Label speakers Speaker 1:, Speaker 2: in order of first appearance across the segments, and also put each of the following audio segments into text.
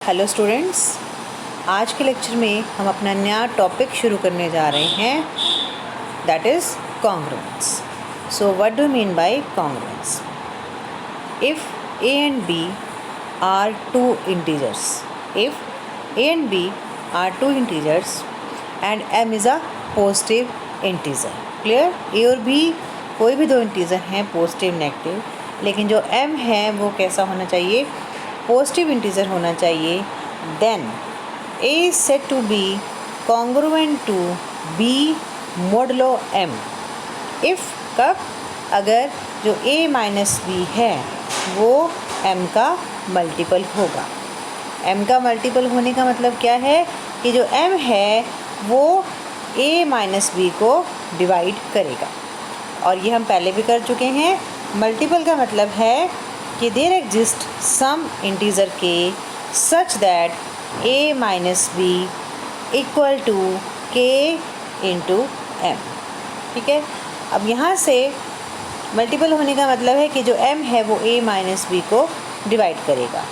Speaker 1: Hello students, आज के lecture में हम अपना नया टॉपिक शुरू करने जा रहे हैं, that is congruence. So what do mean by congruence? If a and b are two integers, if a and b are two integers and m is a positive integer, clear? a और b कोई भी दो integer हैं, positive negative, लेकिन जो m है वो कैसा होना चाहिए? पॉजिटिव इंटीजर होना चाहिए। Then a is said to be congruent to b modulo m। if कब? अगर जो a माइनस b है वो m का मल्टीपल होगा। m का मल्टीपल होने का मतलब क्या है कि जो m है वो a माइनस b को डिवाइड करेगा, और ये हम पहले भी कर चुके हैं। मल्टीपल का मतलब है कि there exist some integer k such that a minus b equal to k into m। ठीक है, अब यहाँ से मल्टीपल होने का मतलब है कि जो m है वो a माइनस b को डिवाइड करेगा।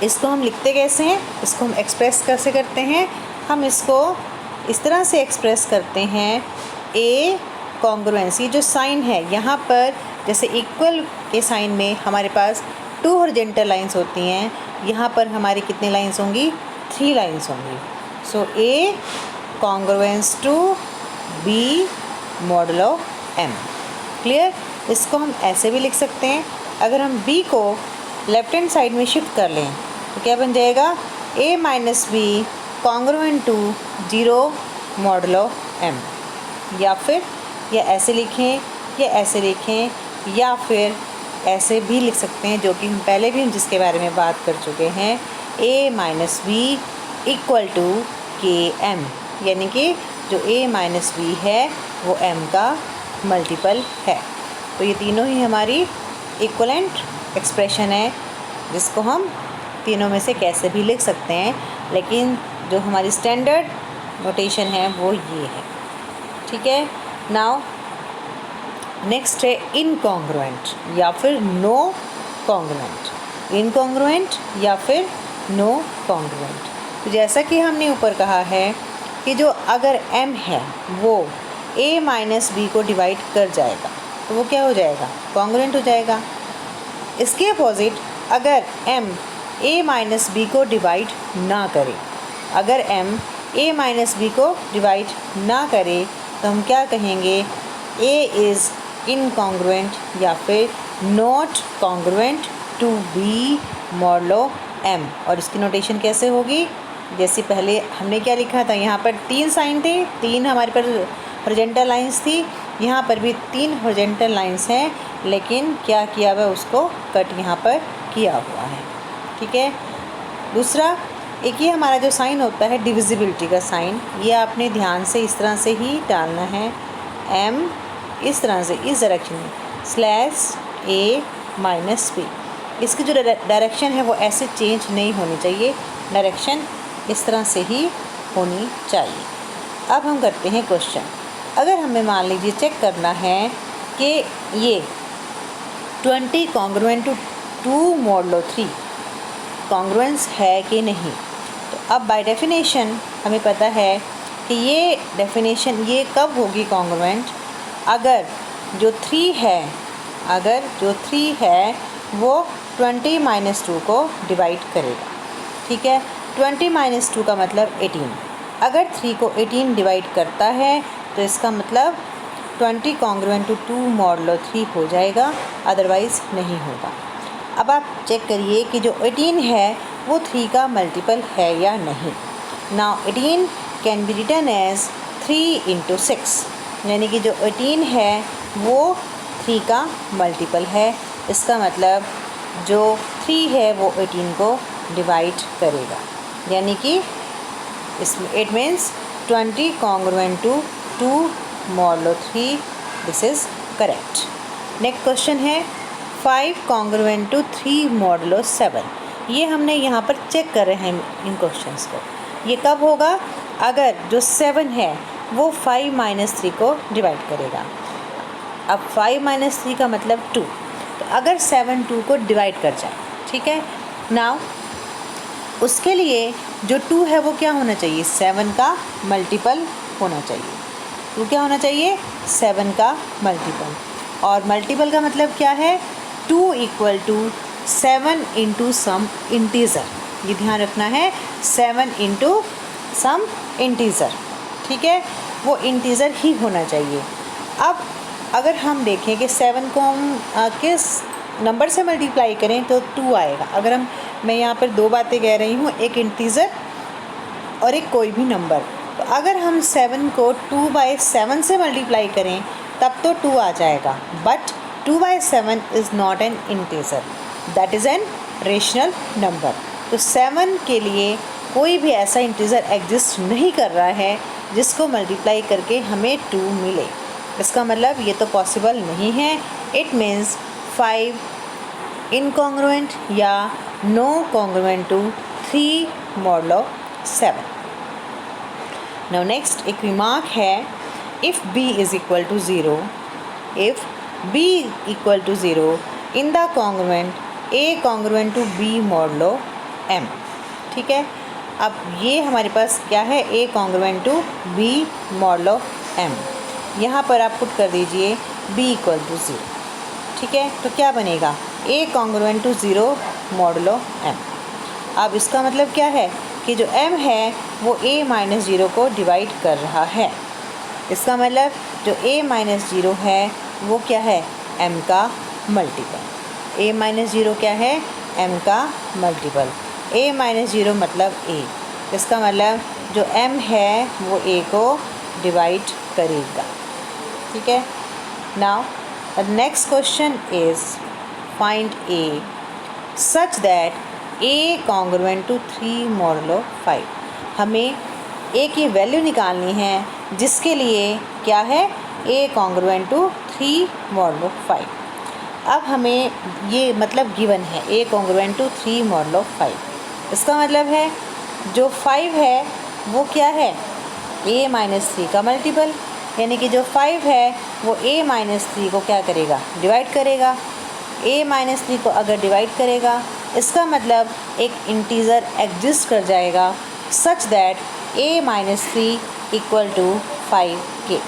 Speaker 1: इसको हम लिखते कैसे हैं? इसको हम एक्सप्रेस कैसे करते हैं? हम इसको इस तरह से एक्सप्रेस करते हैं, a कॉन्ग्रुएंसी जो साइन है यहाँ पर, जैसे इक्वल के साइन में हमारे पास टू हॉरिजॉन्टल लाइंस होती हैं, यहाँ पर हमारी कितनी लाइंस होंगी? 3 लाइंस होंगी। So a congruence to b modulo m। Clear? इसको हम ऐसे भी लिख सकते हैं, अगर हम b को लेफ्ट हैंड साइड में शिफ्ट कर लें तो क्या बन जाएगा? a minus b congruent to 0 modulo m। या फिर या ऐसे लिखें या ऐसे लिखें, या फिर ऐसे भी लिख सकते हैं, जो कि हम पहले भी जिसके बारे में बात कर चुके हैं, a minus b equal to k m, यानी कि जो a माइनस b है वो m का मल्टीपल है। तो ये तीनों ही हमारी इक्वलेंट एक्सप्रेशन है, जिसको हम तीनों में से कैसे भी लिख सकते हैं, लेकिन जो हमारी स्टैंडर्ड नोटेशन है वो ये है। ठीक है, नाउ नेक्स्ट है इनकॉन्ग्रुएंट या फिर नो कॉन्ग्रुएंट। इनकॉन्ग्रुएंट या फिर नो कॉन्ग्रुएंट, तो जैसा कि हमने ऊपर कहा है कि जो अगर m है वो a माइनस b को डिवाइड कर जाएगा तो वो क्या हो जाएगा? कॉन्ग्रुएंट हो जाएगा। इसके अपोजिट अगर m a माइनस b को डिवाइड ना करे, अगर m a माइनस b को डिवाइड ना करे तो हम क्या कहेंगे? a इज़ इनकॉन्ग्रुएंट या फिर not congruent to b modulo m। और इसकी नोटेशन कैसे होगी? जैसे पहले हमने क्या लिखा था, यहाँ पर 3 साइन थे, 3 हमारे पर हॉरिजॉन्टल लाइंस थी, यहाँ पर भी 3 हॉरिजॉन्टल लाइंस हैं, लेकिन क्या किया हुआ है? उसको कट यहाँ पर किया हुआ है। ठीक है, दूसरा एक ये हमारा जो साइन होता है डिविजिबिलिटी का साइन, ये आपने ध्यान से इस तरह से ही डालना है, m इस तरह से इस डायरेक्शन में स्लैश a माइनस b। इसकी जो डायरेक्शन है वो ऐसे चेंज नहीं होनी चाहिए, डायरेक्शन इस तरह से ही होनी चाहिए। अब हम करते हैं क्वेश्चन। अगर हमें मान लीजिए चेक करना है कि ये 20 कॉन्ग्रुएंट टू 2 मॉडुलो 3 कॉन्ग्रुएंस है कि नहीं, तो अब बाय डेफिनेशन हमें पता है कि ये डेफिनेशन ये कब होगी कॉन्ग्रुएंट? अगर जो 3 है, अगर जो 3 है वो 20 माइनस 2 को डिवाइड करेगा। ठीक है, 20 माइनस 2 का मतलब 18। अगर 3 को 18 डिवाइड करता है तो इसका मतलब 20 कॉन्ग्रुएंट टू 2 मॉडुलो 3 हो जाएगा, अदरवाइज़ नहीं होगा। अब आप चेक करिए कि जो 18 है वो 3 का मल्टीपल है या नहीं। Now 18 can be written as 3 into 6, यानी कि जो 18 है वो 3 का मल्टीपल है। इसका मतलब जो 3 है वो 18 को डिवाइड करेगा, यानी कि इसमें it means 20 congruent to 2 modulo 3। This is correct. Next question है 5 कॉन्ग्रुएंट टू 3 मॉडुलो 7। ये हमने यहाँ पर चेक कर रहे हैं इन क्वेश्चंस को। ये कब होगा? अगर जो 7 है वो 5 माइनस 3 को डिवाइड करेगा। अब 5 माइनस 3 का मतलब 2, तो अगर 7 2 को डिवाइड कर जाए, ठीक है। नाउ उसके लिए जो 2 है वो क्या होना चाहिए, 7 का मल्टीपल होना चाहिए। 2 क्या होना चाहिए, 7 का मल्टीपल। और मल्टीपल का मतलब क्या है, 2 equal to 7 into some integer. ये ध्यान रखना है, 7 इंटू सम इंटीज़र, ठीक है, वो इंटीज़र ही होना चाहिए। अब अगर हम देखें कि 7 को हम किस नंबर से मल्टीप्लाई करें तो 2 आएगा। अगर मैं यहाँ पर 2 बातें कह रही हूँ, एक इंटीज़र और एक कोई भी नंबर। तो अगर हम 7 को 2/7 से मल्टीप्लाई करें तब तो 2 आ जाएगा, but 2/7 is not an integer, that is N rational number. तो 7 के लिए कोई भी ऐसा इंटीज़र एग्जिस्ट नहीं कर रहा है जिसको मल्टीप्लाई करके हमें 2 मिले। इसका मतलब ये तो पॉसिबल नहीं है। इट मीन्स 5 इनकॉन्ग्रुएंट या no congruent to 3 modulo 7। Now next एक रिमार्क है, if b is equal to 0, if b equal to 0 in the congruent a congruent to b modulo m। ठीक है, अब ये हमारे पास क्या है, a congruent to b modulo m। यहाँ पर आप पुट कर दीजिए b इक्वल टू 0, ठीक है, तो क्या बनेगा, a congruent to 0 modulo m। अब इसका मतलब क्या है कि जो m है वो a-0 को डिवाइड कर रहा है। इसका मतलब जो a-0 है वो क्या है, m का मल्टीपल। a-0 क्या है, m का मल्टीपल। a-0 मतलब a, इसका मतलब जो m है वो a को डिवाइड करेगा। ठीक है, now the next question is find a such that a congruent to 3 modulo 5। हमें a की वैल्यू निकालनी है जिसके लिए क्या है, a कॉन्ग्रुएंट टू 3 मॉडुलो 5। अब हमें ये मतलब गिवन है a कॉन्ग्रुएंट टू 3 मॉडुलो 5। इसका मतलब है जो 5 है वो क्या है, a-3 का मल्टीपल, यानी कि जो 5 है वो a-3 को क्या करेगा, डिवाइड करेगा। a-3 को अगर डिवाइड करेगा इसका मतलब एक इंटीज़र एग्जिस्ट कर जाएगा such that a-3 equal to 5k।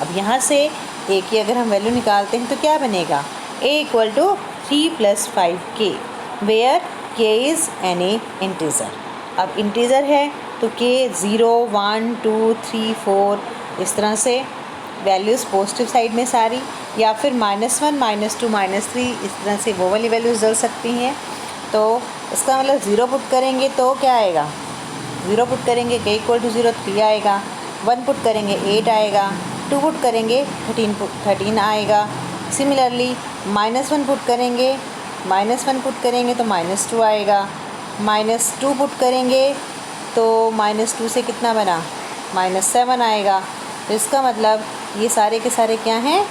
Speaker 1: अब यहाँ से a की अगर हम वैल्यू निकालते हैं तो क्या बनेगा, a equal to 3 + 5k where k is any integer. अब इंटीज़र है तो k 0, 1, 2, 3, 4 इस तरह से वैल्यूज़ पॉजिटिव साइड में सारी, या फिर -1, -2, -3 इस तरह से वो वाली वैल्यूज़ डल सकती हैं। तो इसका मतलब 0 पुट करेंगे तो क्या आएगा, 0 पुट करेंगे k इक्वल टू 0 3 आएगा, 1 पुट करेंगे 8 आएगा, 2 पुट करेंगे 13 आएगा। सिमिलरली -1 पुट करेंगे तो -2 आएगा, -2 पुट करेंगे तो -2 से कितना बना, -7 आएगा। तो इसका मतलब ये सारे के सारे क्या हैं,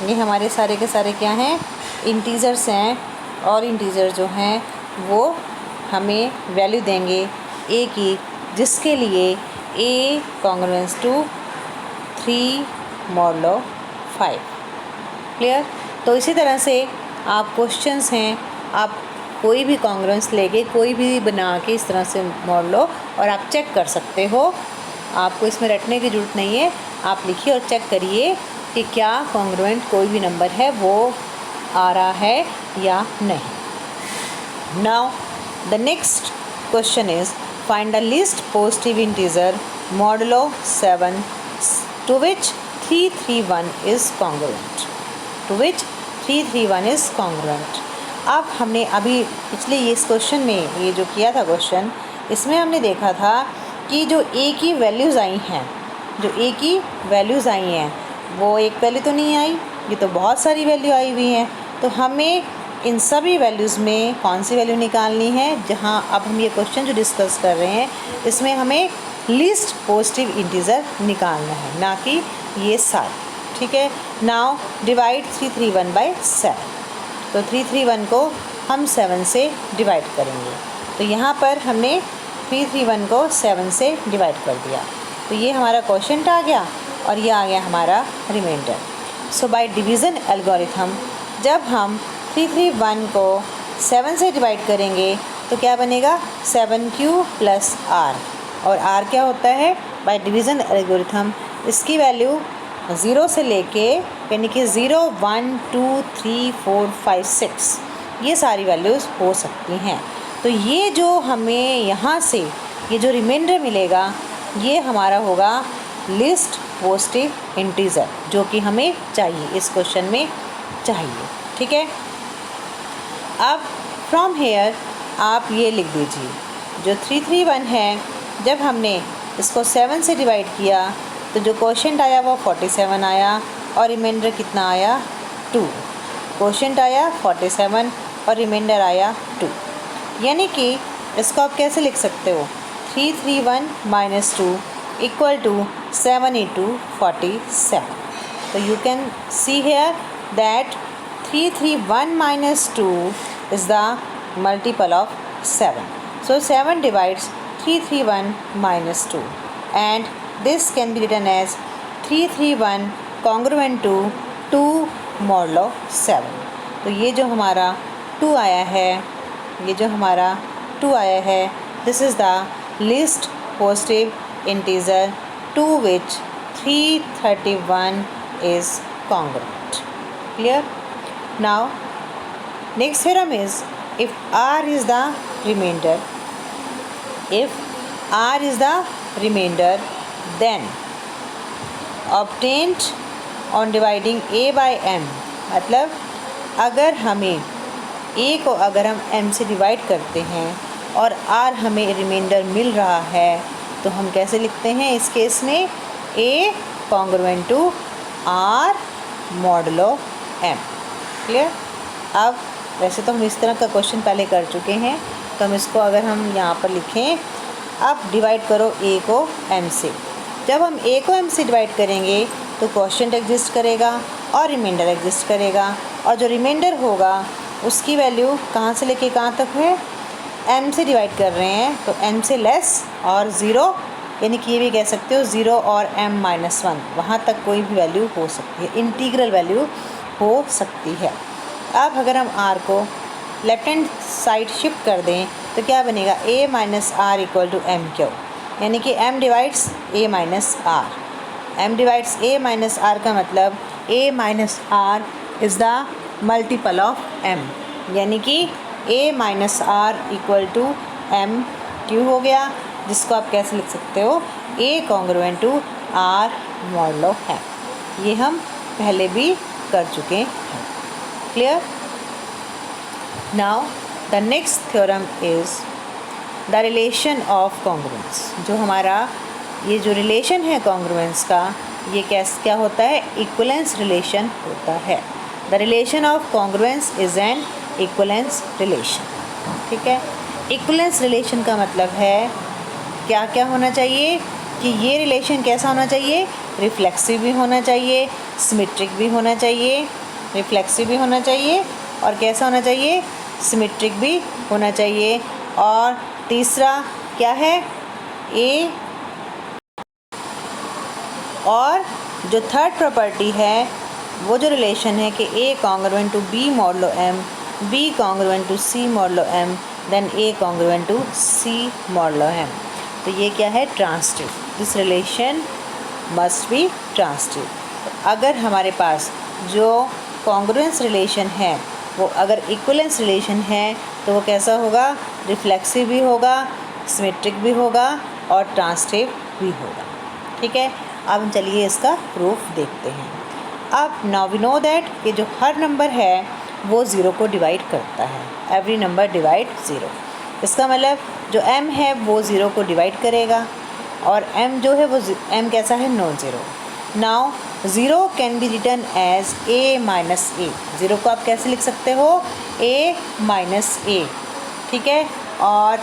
Speaker 1: ये हमारे सारे के सारे क्या हैं, इंटीज़र्स हैं। और इंटीज़र जो हैं वो हमें वैल्यू देंगे a की, जिसके लिए a congruence to 3 modulo 5। Clear. तो इसी तरह से आप क्वेश्चंस हैं, आप कोई भी कॉन्ग्रुएंस लेके कोई भी बना के इस तरह से मॉडुलो और आप चेक कर सकते हो। आपको इसमें रटने की ज़रूरत नहीं है, आप लिखिए और चेक करिए कि क्या कॉन्ग्रुएंट कोई भी नंबर है वो आ रहा है या नहीं। Now the next question is find the least positive integer modulo 7 to which 331 is congruent, to which 331 is congruent. अब हमने अभी पिछले ये इस क्वेश्चन में ये जो किया था क्वेश्चन, इसमें हमने देखा था कि जो a की वैल्यूज़ आई हैं, जो a की वैल्यूज़ आई हैं वो एक वैल्यू तो नहीं आई, ये तो बहुत सारी वैल्यू आई हुई हैं। तो हमें इन सभी वैल्यूज़ में कौन सी वैल्यू निकालनी है, जहाँ अब हम ये क्वेश्चन जो डिस्कस कर रहे हैं इसमें हमें लीस्ट पॉजिटिव इंटीज़र निकालना है, ना कि ये सारे। ठीक है, नाउ डिवाइड 331 बाई 7। तो 331 को हम 7 से डिवाइड करेंगे। तो यहाँ पर हमने 331 को 7 से डिवाइड कर दिया, तो ये हमारा क्वोशिएंट आ गया और ये आ गया हमारा रिमाइंडर। सो बाय डिवीज़न एल्गोरिथम जब हम 331 को 7 से डिवाइड करेंगे तो क्या बनेगा 7q प्लस r, और r क्या होता है बाय डिवीज़न एल्गोरिथम इसकी वैल्यू 0 से लेके यानी कि 0 1 2 3 4 5 6 ये सारी वैल्यूज़ हो सकती हैं। तो ये जो हमें यहाँ से ये जो रिमाइंडर मिलेगा ये हमारा होगा लिस्ट पॉजिटिव इंटीजर, जो कि हमें चाहिए इस क्वेश्चन में चाहिए। ठीक है, अब फ्रॉम हेयर आप ये लिख दीजिए जो 331 है, जब हमने इसको 7 से डिवाइड किया तो जो क्वोशेंट आया वो 47 आया और रिमाइंडर कितना आया 2। क्वोशेंट आया 47 और रिमाइंडर आया 2, यानी कि इसको आप कैसे लिख सकते हो 331 माइनस 2 इक्वल टू 7 into 47। तो you can see here that 331 minus 2 is the multiple of 7. So 7 divides 331 minus 2 and this can be written as 331 congruent to 2 modulo 7। तो ये जो हमारा 2 आया है, ये जो हमारा 2 आया है, this is the least positive integer to which 331 is congruent. Clear? Now next theorem is if r is the remainder, then obtained on dividing a by m, मतलब अगर हमें a को अगर हम m से डिवाइड करते हैं और r हमें रिमाइंडर मिल रहा है तो हम कैसे लिखते हैं इस केस में a congruent to r modulo m। Clear? अब वैसे तो हम इस तरह का क्वेश्चन पहले कर चुके हैं, तो हम इसको अगर हम यहाँ पर लिखें, अब डिवाइड करो a को m से। जब हम a को m से डिवाइड करेंगे तो क्वोशेंट एग्जिस्ट करेगा और रिमाइंडर एग्जिस्ट करेगा, और जो रिमाइंडर होगा उसकी वैल्यू कहाँ से लेके कहाँ तक है m से डिवाइड कर रहे हैं तो m से लेस और 0, यानी कि ये भी कह सकते हो 0 और m-1 वहाँ तक कोई भी वैल्यू हो सकती है, इंटीग्रल वैल्यू हो सकती है। अब अगर हम r को लेफ्ट हैंड साइड शिफ्ट कर दें तो क्या बनेगा a minus r equal to m q, यानी कि m divides a minus r. m divides a minus r का मतलब a minus r is the multiple of m, यानी कि a minus r equal to m q हो गया, जिसको आप कैसे लिख सकते हो a congruent to r modulo है। ये हम पहले भी कर चुके हैं। Clear? Now the next theorem is the relation of congruence. जो हमारा ये जो रिलेशन है कॉन्ग्रुएंस का, ये क्या होता है इक्विवेलेंस रिलेशन होता है। The relation of congruence is an equivalence relation. ठीक है, इक्विवेलेंस रिलेशन का मतलब है क्या क्या होना चाहिए कि ये रिलेशन कैसा होना चाहिए, रिफ्लेक्सिव भी होना चाहिए, सिमेट्रिक भी होना चाहिए, रिफ्लेक्सिव भी होना चाहिए और कैसा होना चाहिए सिमेट्रिक भी होना चाहिए। और तीसरा क्या है ए, और जो थर्ड प्रॉपर्टी है वो जो रिलेशन है कि A congruent to B modulo M, B congruent to C modulo M, then A congruent to C modulo M. तो ये क्या है transitive, this relation must be transitive. अगर हमारे पास जो कॉन्ग्रुएंस रिलेशन है वो अगर इक्विवेलेंस रिलेशन है तो वो कैसा होगा, रिफ्लेक्सिव भी होगा, सिमेट्रिक भी होगा और ट्रांसिटिव भी होगा। ठीक है, अब हम चलिए इसका प्रूफ देखते हैं। अब नाउ वी नो दैट कि जो हर नंबर है वो ज़ीरो को डिवाइड करता है, एवरी नंबर डिवाइड ज़ीरो। इसका मतलब जो m है वो ज़ीरो को डिवाइड करेगा और m जो है वो m कैसा है non zero. Now zero can be written as a minus a. Zero को आप कैसे लिख सकते हो a माइनस ए। ठीक है, और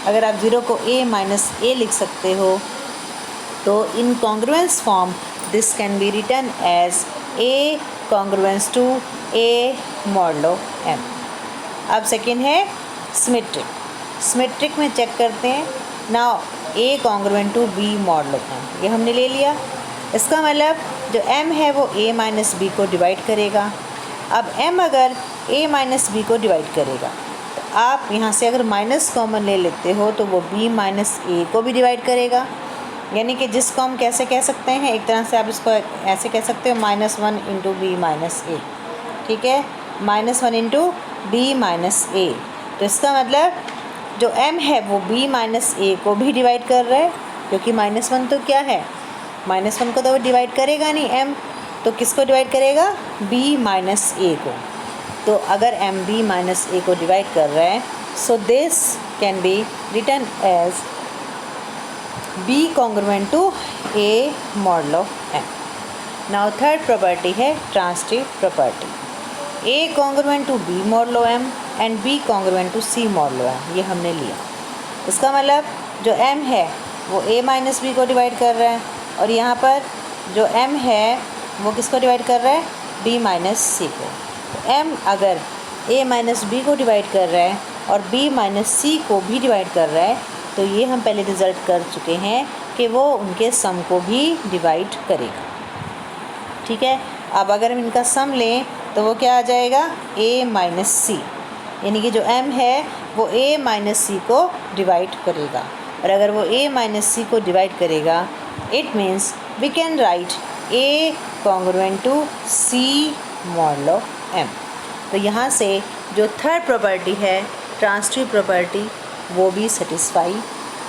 Speaker 1: अगर आप ज़ीरो को a माइनस ए लिख सकते हो तो in congruence form this can be written as a congruence to a modulo m। अब सेकेंड है सिमेट्रिक। सिमेट्रिक में चेक करते हैं, now a congruent to b modulo m, ये हमने ले लिया। इसका मतलब जो m है वो a माइनस बी को डिवाइड करेगा। अब m अगर a माइनस बी को डिवाइड करेगा तो आप यहाँ से अगर माइनस कॉमन ले लेते हो तो वो b माइनस ए को भी डिवाइड करेगा, यानी कि जिसको हम कैसे कह सकते हैं, एक तरह से आप इसको ऐसे कह सकते हो -1 इंटू बी माइनस ए, ठीक है, -1 इंटू बी माइनस ए। तो इसका मतलब जो m है वो b माइनस ए को भी डिवाइड कर रहा है, क्योंकि -1 तो क्या है, -1 को तो वो डिवाइड करेगा नहीं m, तो किसको डिवाइड करेगा, b माइनस ए को। तो अगर m b माइनस ए को डिवाइड कर रहा है, so this can be written as b congruent to a modulo m। Now third property है transitive property, a congruent to b modulo m and b congruent to c modulo m, ये हमने लिया। इसका मतलब जो m है वो a minus B को डिवाइड कर रहा है, और यहाँ पर जो m है वो किसको डिवाइड कर रहा है, b माइनस सी को। तो m अगर a माइनस बी को डिवाइड कर रहा है और b माइनस सी को भी डिवाइड कर रहा है, तो ये हम पहले रिजल्ट कर चुके हैं कि वो उनके सम को भी डिवाइड करेगा, ठीक है। अब अगर हम इनका सम लें तो वो क्या आ जाएगा, a माइनस सी, यानी कि जो m है वो a माइनस सी को डिवाइड करेगा, और अगर वो a माइनस सी को डिवाइड करेगा, it means we can write a congruent to c modulo m। तो यहाँ से जो थर्ड प्रॉपर्टी है ट्रांसिटिव प्रॉपर्टी वो भी सेटिस्फाई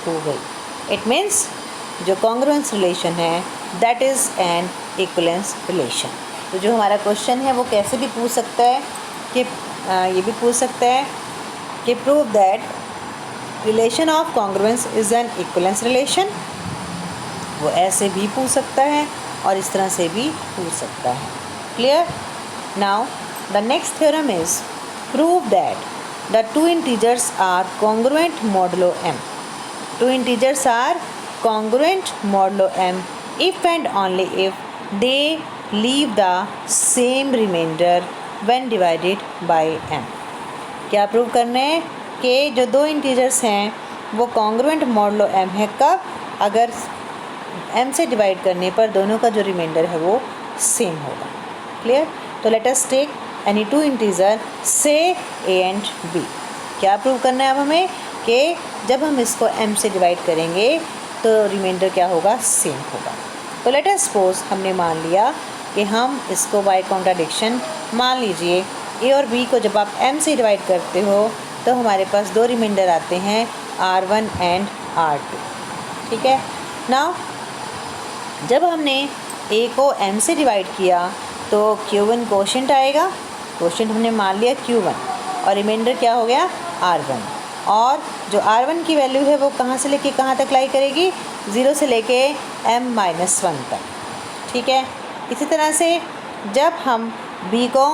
Speaker 1: हो गई। इट मीन्स जो कॉन्ग्रुएंस रिलेशन है that is an equivalence relation. तो जो हमारा क्वेश्चन है वो कैसे भी पूछ सकता है कि ये भी पूछ सकता है कि prove that relation of congruence is an equivalence relation, वो ऐसे भी पूछ सकता है और इस तरह से भी पूछ सकता है। Clear? Now the next theorem is prove that the two integers are congruent modulo m. Two integers are congruent modulo m if and only if they leave the same remainder when divided by m. क्या prove करना है कि जो दो integers हैं वो congruent modulo m है कब, अगर m से डिवाइड करने पर दोनों का जो रिमाइंडर है वो सेम होगा। क्लियर? तो let us take any two integer से a एंड b। क्या प्रूव करना है अब हमें कि जब हम इसको m से डिवाइड करेंगे तो रिमाइंडर क्या होगा, सेम होगा। तो लेट अस सपोज हमने मान लिया कि हम इसको बाय कॉन्ट्राडिक्शन मान लीजिए a और b को जब आप m से डिवाइड करते हो तो हमारे पास दो रिमाइंडर आते हैं r1 एंड r2, ठीक है। नाउ जब हमने a को m से डिवाइड किया तो q1 कोशेंट आएगा, कोशेंट हमने मान लिया q1, और रिमाइंडर क्या हो गया r1, और जो r1 की वैल्यू है वो कहाँ से लेके कहाँ तक लाई करेगी, 0 से लेके m-1 तक, ठीक है। इसी तरह से जब हम b को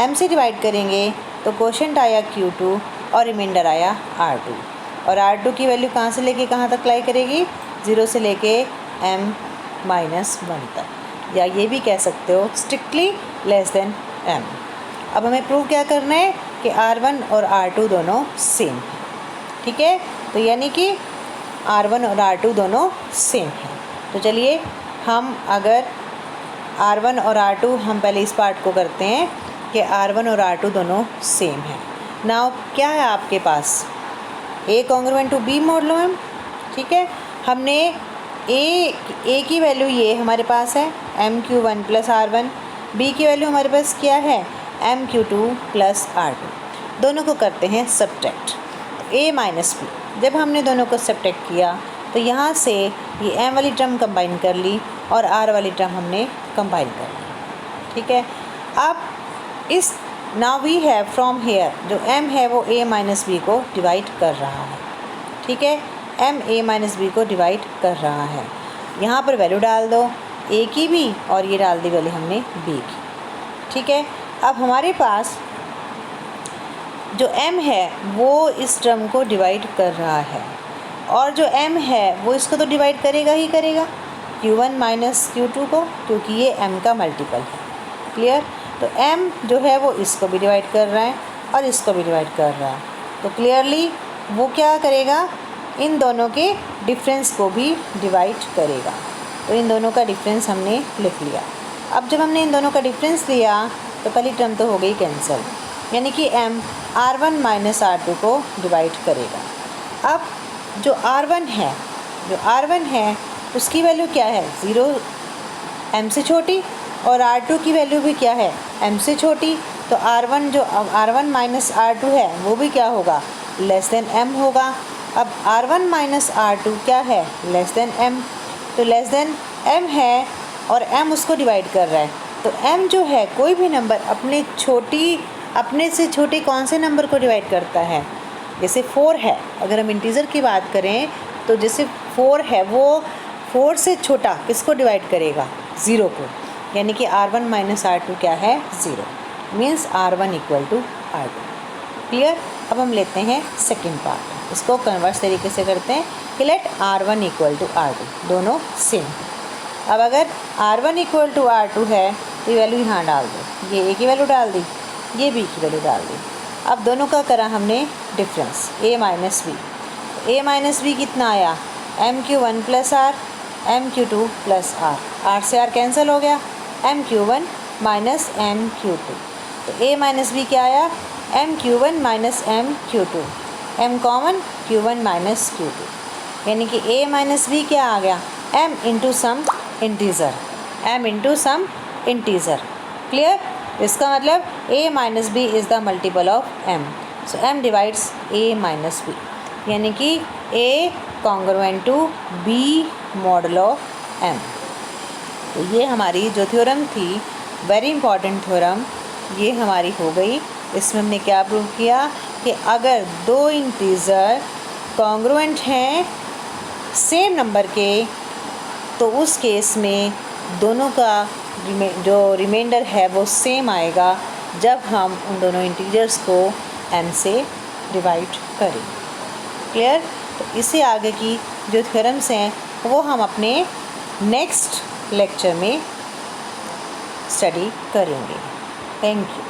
Speaker 1: m से डिवाइड करेंगे तो कोशेंट आया q2 और रिमाइंडर आया r2, और r2 की वैल्यू कहाँ से लेके कहाँ तक लाई करेगी, 0 से लेके m-1 तक, या ये भी कह सकते हो स्ट्रिक्टली लेस देन m। अब हमें प्रूव क्या करना है कि r1 और r2 दोनों सेम हैं, ठीक है। तो यानी कि r1 और r2 दोनों सेम हैं। तो चलिए हम अगर r1 और r2, हम पहले इस पार्ट को करते हैं कि r1 और r2 दोनों सेम हैं। नाउ क्या है आपके पास, a congruent to b modulo m, ठीक है। हमने a की वैल्यू ये हमारे पास है m(q1 + r1), b की वैल्यू हमारे पास क्या है m(q2 + r2), दोनों को करते हैं सब्ट्रैक्ट, a माइनस b। जब हमने दोनों को सब्ट्रैक्ट किया तो यहाँ से ये m वाली टर्म कंबाइन कर ली और r वाली टर्म हमने कंबाइन कर ली, ठीक है। अब इस now we have from here जो m है वो a माइनस b को डिवाइड कर रहा है, ठीक है। m a माइनस b को डिवाइड कर रहा है, यहाँ पर वैल्यू डाल दो a की भी और ये डाल दी वैल्यू हमने b की, ठीक है। अब हमारे पास जो m है वो इस टर्म को डिवाइड कर रहा है, और जो m है वो इसको तो डिवाइड करेगा ही करेगा, q1 माइनस q2 को, क्योंकि ये m का मल्टीपल है। क्लियर? तो m जो है वो इसको भी डिवाइड कर रहा है और इसको भी डिवाइड कर रहा है, तो क्लियरली वो क्या करेगा, इन दोनों के डिफरेंस को भी डिवाइड करेगा। तो इन दोनों का डिफरेंस हमने लिख लिया। अब जब हमने इन दोनों का डिफरेंस लिया तो पहली टर्म तो हो गई कैंसिल, यानी कि m R1 माइनस R2 को डिवाइड करेगा। अब जो R1 है उसकी वैल्यू क्या है, 0 m से छोटी, और R2 की वैल्यू भी क्या है, m से छोटी। तो R1 माइनस R2 है वो भी क्या होगा, लेस देन m होगा। अब R1 माइनस R2 क्या है, लेस देन m। तो लेस देन m है और m उसको डिवाइड कर रहा है। तो m जो है कोई भी नंबर अपने से छोटे कौन से नंबर को डिवाइड करता है। जैसे 4 है, अगर हम इंटीज़र की बात करें तो जैसे 4 है वो 4 से छोटा किसको डिवाइड करेगा, 0 को। यानी कि R1 माइनस R2 क्या है, 0, means R1 equal to R2। Clear. अब हम लेते हैं सेकेंड पार्ट, इसको कन्वर्स तरीके से करते हैं कि late R1 equal to R2, दोनों सेम। अब अगर R1 इक्वल टू R2 है तो ये वैल्यू यहाँ डाल दो, ये a की वैल्यू डाल दी, ये b की वैल्यू डाल दी। अब दोनों का करा हमने difference a minus b। a minus b कितना आया, m(1 plus r, m(2 plus r से r कैंसिल हो गया, m(1 माइनस m(2). तो a माइनस b क्या आया, m(1 minus m(2), m common, q1 minus q2। यानी कि a माइनस b क्या आ गया, m into some integer. Clear. इसका मतलब a minus b is the multiple of m, so m divides a minus b, यानी कि a congruent to b modulo of m। तो ये हमारी जो थ्योरम थी, वेरी इंपॉर्टेंट थ्योरम, ये हमारी हो गई। इसमें हमने क्या प्रूव किया कि अगर दो इंटीज़र कॉन्ग्रुएंट हैं सेम नंबर के, तो उस केस में दोनों का जो रिमाइंडर है वो सेम आएगा जब हम उन दोनों इंटीजर्स को m से डिवाइड करें। क्लियर। तो इससे आगे की जो थ्योरम्स हैं वो हम अपने नेक्स्ट लेक्चर में स्टडी करेंगे। Thank you.